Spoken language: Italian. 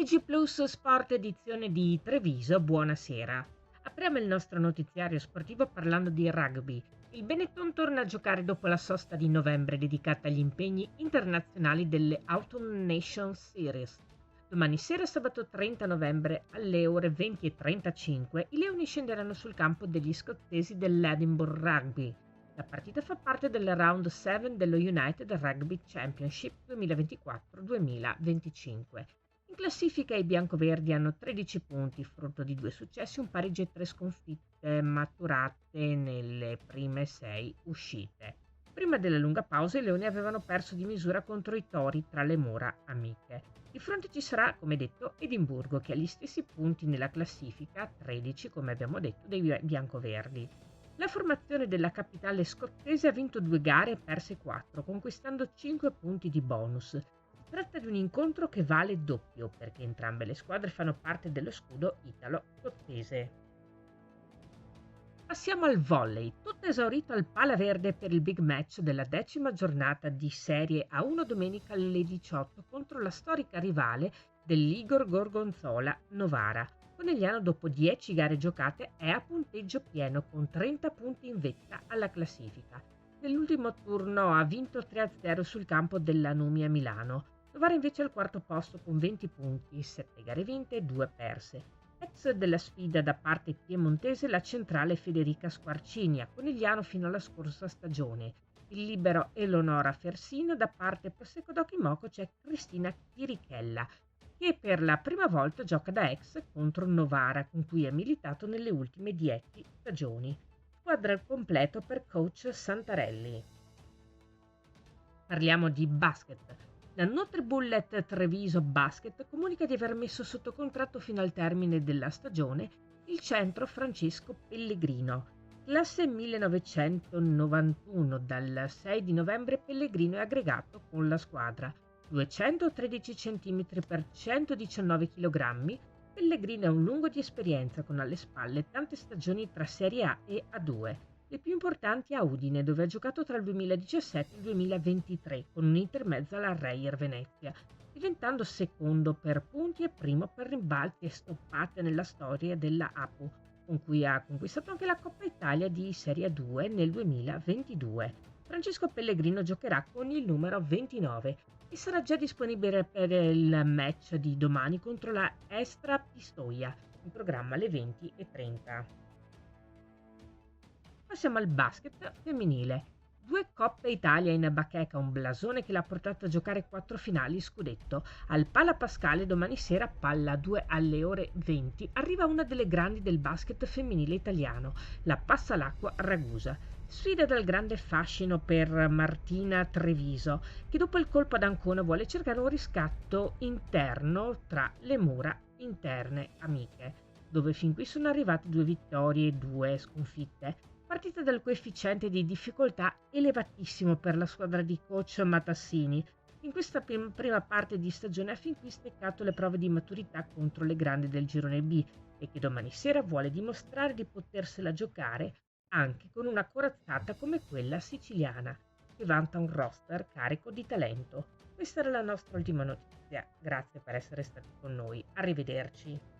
TG Plus Sport edizione di Treviso, buonasera. Apriamo il nostro notiziario sportivo parlando di rugby. Il Benetton torna a giocare dopo la sosta di novembre dedicata agli impegni internazionali delle Autumn Nations Series. Domani sera, sabato 30 novembre, alle ore 20:35, i Leoni scenderanno sul campo degli scozzesi dell'Edinburgh Rugby. La partita fa parte del Round 7 dello United Rugby Championship 2024-2025. In classifica i biancoverdi hanno 13 punti, frutto di 2 successi, un pareggio e 3 sconfitte maturate nelle prime 6 uscite. Prima della lunga pausa i Leoni avevano perso di misura contro i Tori tra le mura amiche. Di fronte ci sarà, come detto, Edimburgo, che ha gli stessi punti nella classifica, 13 come abbiamo detto, dei biancoverdi. La formazione della capitale scozzese ha vinto 2 gare e perse 4, conquistando 5 punti di bonus. Si tratta di un incontro che vale doppio, perché entrambe le squadre fanno parte dello scudo italo-scozzese. Passiamo al volley, tutto esaurito al Pala Verde per il big match della 10ª giornata di Serie A1 domenica alle 18 contro la storica rivale dell'Igor Gorgonzola Novara. Conegliano, dopo 10 gare giocate, è a punteggio pieno con 30 punti in vetta alla classifica. Nell'ultimo turno ha vinto 3-0 sul campo della Numia Milano. Novara invece al quarto posto con 20 punti, 7 gare vinte e 2 perse. Ex della sfida da parte piemontese la centrale Federica Squarcini, a Conegliano fino alla scorsa stagione. Il libero Eleonora Fersino, da parte Prosecco d'Occhi Moco c'è Cristina Chirichella, che per la prima volta gioca da ex contro Novara, con cui ha militato nelle ultime 10 stagioni. Squadra al completo per coach Santarelli. Parliamo di basket. La Nutribullet Treviso Basket comunica di aver messo sotto contratto fino al termine della stagione il centro Francesco Pellegrino. Classe 1991, dal 6 di novembre Pellegrino è aggregato con la squadra. 213 cm per 119 kg, Pellegrino è un lungo di esperienza con alle spalle tante stagioni tra Serie A e A2. Le più importanti a Udine, dove ha giocato tra il 2017 e il 2023, con un intermezzo alla Reyer Venezia, diventando secondo per punti e primo per rimbalzi e stoppate nella storia della APU, con cui ha conquistato anche la Coppa Italia di Serie 2 nel 2022. Francesco Pellegrino giocherà con il numero 29 e sarà già disponibile per il match di domani contro la Estra Pistoia, in programma alle 20:30. Passiamo al basket femminile. 2 Coppe Italia in bacheca, un blasone che l'ha portato a giocare 4 finali scudetto. Al Pala Pascale domani sera, palla 2 alle ore 20, arriva una delle grandi del basket femminile italiano, la Passalacqua Ragusa. Sfida dal grande fascino per Martina Treviso, che dopo il colpo ad Ancona vuole cercare un riscatto interno tra le mura interne amiche, dove fin qui sono arrivate 2 vittorie e 2 sconfitte. Partita dal coefficiente di difficoltà elevatissimo per la squadra di coach Matassini. In questa prima parte di stagione ha fin qui steccato le prove di maturità contro le grandi del girone B e che domani sera vuole dimostrare di potersela giocare anche con una corazzata come quella siciliana, che vanta un roster carico di talento. Questa era la nostra ultima notizia. Grazie per essere stati con noi. Arrivederci.